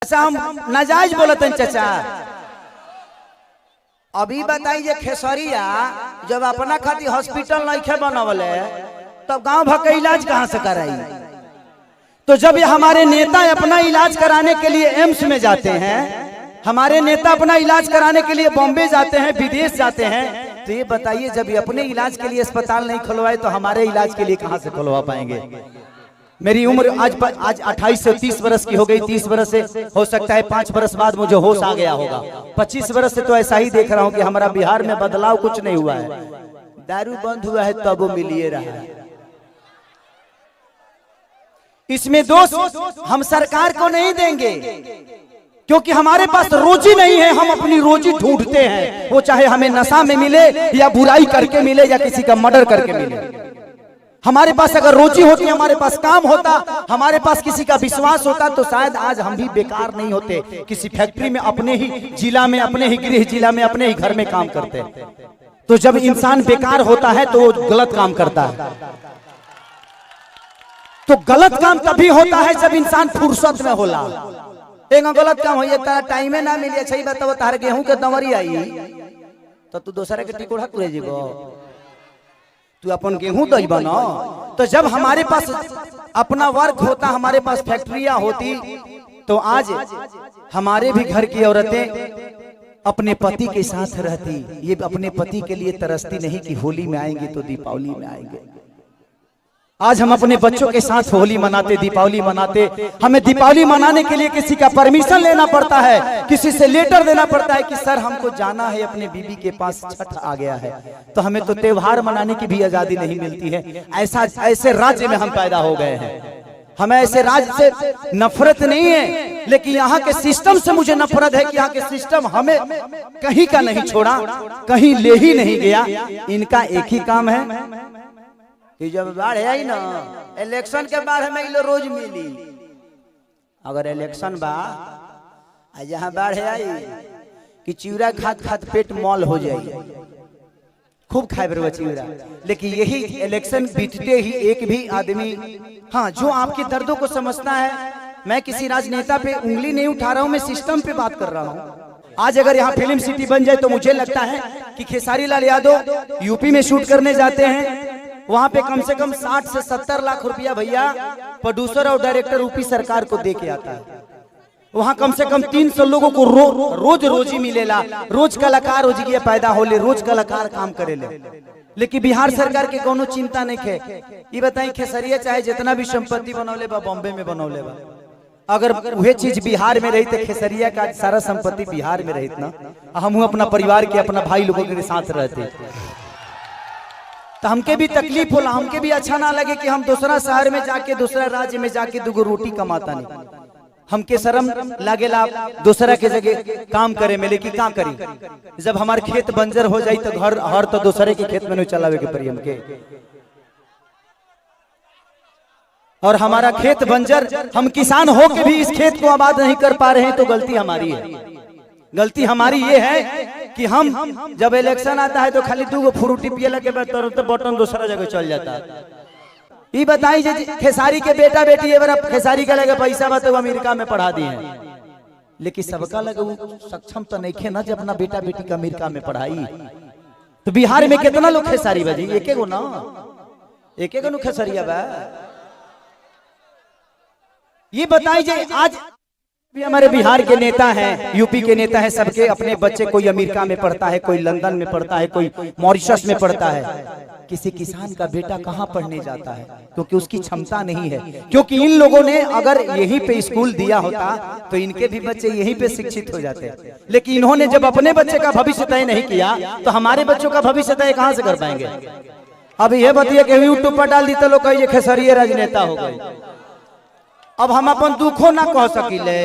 अच्छा हम नाजायज बोलते हैं चाचा। अभी बताइए खेसरिया जब अपना खातिर हॉस्पिटल नहीं बनवले तब गांव भर का इलाज कहां से कराई। तो जब ये हमारे नेता अपना इलाज कराने के लिए एम्स में जाते हैं, हमारे नेता अपना इलाज कराने के लिए बॉम्बे जाते हैं, विदेश जाते हैं, तो ये बताइए जब ये अपने इलाज के लिए अस्पताल नहीं खुलवाए तो हमारे इलाज के लिए कहां से खुलवा पाएंगे। मेरी उम्र आज 28 से 30 बरस की हो गई। 30 बरस से हो सकता है 5 बरस बाद मुझे होश आ गया होगा। 25 बरस से तो ऐसा ही देख रहा हूं कि हमारा बिहार में बदलाव कुछ नहीं हुआ है। दारू बंद हुआ है तब वो मिलिए रहा है। इसमें दोष हम सरकार को नहीं देंगे क्योंकि हमारे पास रोजी नहीं है। हम अपनी रोजी ढूंढते हैं, वो चाहे हमें नशा में मिले या बुराई करके मिले या किसी का मर्डर करके मिले। हमारे पास अगर रोजी होती, हमारे पास काम होता, हमारे पास किसी का विश्वास होता तो शायद आज हम भी बेकार नहीं होते। किसी फैक्ट्री में अपने ही जिला में, अपने ही गृह जिला में, अपने ही घर में काम करते। तो जब इंसान बेकार होता है तो वो गलत काम करता है। तो गलत काम तभी होता है जब इंसान फुर्सत में होला। एक गलत काम हो तारा टाइमे ना मिली। अच्छा ही बताओ तार गेहूं के दमरी आई तो तू दूसरे के टिकोड़ा तुरे जीवो, तू अपन गेहूं दई बना। तो जब हमारे पास अपना वर्क होता, हमारे पास फैक्ट्रियां होती, तो आज हमारे भी घर की औरतें अपने पति के साथ रहती। ये अपने पति के लिए तरसती नहीं कि होली में आएंगे तो दीपावली में आएंगे। आज हम अपने बच्चों के साथ होली मनाते, दीपावली मनाते। हमें दीपावली मनाने के लिए किसी का परमिशन लेना पड़ता है, किसी से लेटर देना पड़ता है कि सर हमको जाना है, अपने बीबी के पास छठ आ गया है। तो हमें तो त्योहार मनाने की भी आजादी नहीं मिलती है। ऐसे राज्य में हम पैदा हो गए हैं। हमें ऐसे राज्य से नफरत नहीं है, लेकिन यहाँ के सिस्टम से मुझे नफरत है कि यहाँ के सिस्टम हमें कहीं का नहीं छोड़ा, कहीं ले ही नहीं गया। इनका एक ही काम है कि जब बाढ़ आई ना, इलेक्शन के बाद हमें इलो रोज मिली। अगर इलेक्शन बा जहाँ बाढ़ आई कि चिवड़ा खात खात पेट मॉल हो जाए, खूब खाए बरवा चिवड़ा। लेकिन यही इलेक्शन बीतते ही एक भी आदमी, हाँ, जो आपके दर्दों को समझता है। मैं किसी राजनेता पे उंगली नहीं उठा रहा हूँ, मैं सिस्टम पे बात कर रहा हूँ। आज अगर यहाँ फिल्म सिटी बन जाए तो मुझे लगता है कि खेसारी लाल यादव यूपी में शूट करने जाते हैं, वहां पे कम से कम 60 से 70 लाख रुपया भैया प्रोड्यूसर और डायरेक्टर यूपी सरकार को दे के आता है। वहां कम से कम 300 लोगों को रोज रोजी मिलेला। रोज कलाकार हो जी पैदा होले, रोज कलाकार काम करेले। लेकिन बिहार सरकार के कोनो चिंता नहीं है। ये बताई खेसरिया चाहे जितना भी संपत्ति बनौले बा बॉम्बे में बनौले बा, अगर वह चीज बिहार में रही तो खेसरिया का सारा संपत्ति बिहार में रही ना, हम अपना परिवार के, अपना भाई लोगों के साथ रहते तो हमके भी तकलीफ होला, हमके भी अच्छा ना लगे कि हम दूसरा शहर में जाके, दूसरा राज्य में जाके दुगो रोटी कमाता नहीं। हमके शर्म लागेला दूसरा के जगह काम करे में। लेकिन क्या करी, जब हमारे खेत बंजर हो जाए तो घर हर तो दूसरे के खेत में नहीं चलावे के पड़ी हमके। और हमारा खेत बंजर, हम किसान हो के भी इस खेत को आबाद नहीं कर पा रहे हैं, तो गलती हमारी है। गलती हमारी ये है कि हम जब इलेक्शन आता है तो खाली 2 फ्रूटी पियला के बाद तो बटन दूसरा जगह चल जाता है। ये बताई खेसारी के बेटा बेटी ये बार खेसारी का लगे पैसा बा तो अमेरिका में पढ़ा दिए, लेकिन सबका लगे सक्षम तो नहीं खे ना जब अपना बेटा बेटी का अमेरिका में पढ़ाई। तो बिहार में कितना लोग खेसारी बजी, एक गो ना, एक गो खेसरिया बा। ये बताई आज भी हमारे बिहार के नेता हैं, यूपी के नेता हैं, सबके अपने बच्चे, कोई अमेरिका में पढ़ता है, कोई लंदन में पढ़ता है, कोई मॉरिशस में पढ़ता है। किसी किसान का बेटा कहाँ पढ़ने जाता है क्योंकि उसकी क्षमता नहीं है। क्योंकि इन लोगों ने अगर यहीं पे स्कूल दिया होता तो इनके भी बच्चे यहीं पे शिक्षित हो जाते। लेकिन इन्होंने जब अपने बच्चे का भविष्य तय नहीं किया तो हमारे बच्चों का भविष्य तय कहाँ से कर पाएंगे। अब ये बताइए कि यूट्यूब पर डाल दी तो लोग कहिए खेसरिया राजनेता हो गए। अब हम अपन दुखों ना कह सकिले।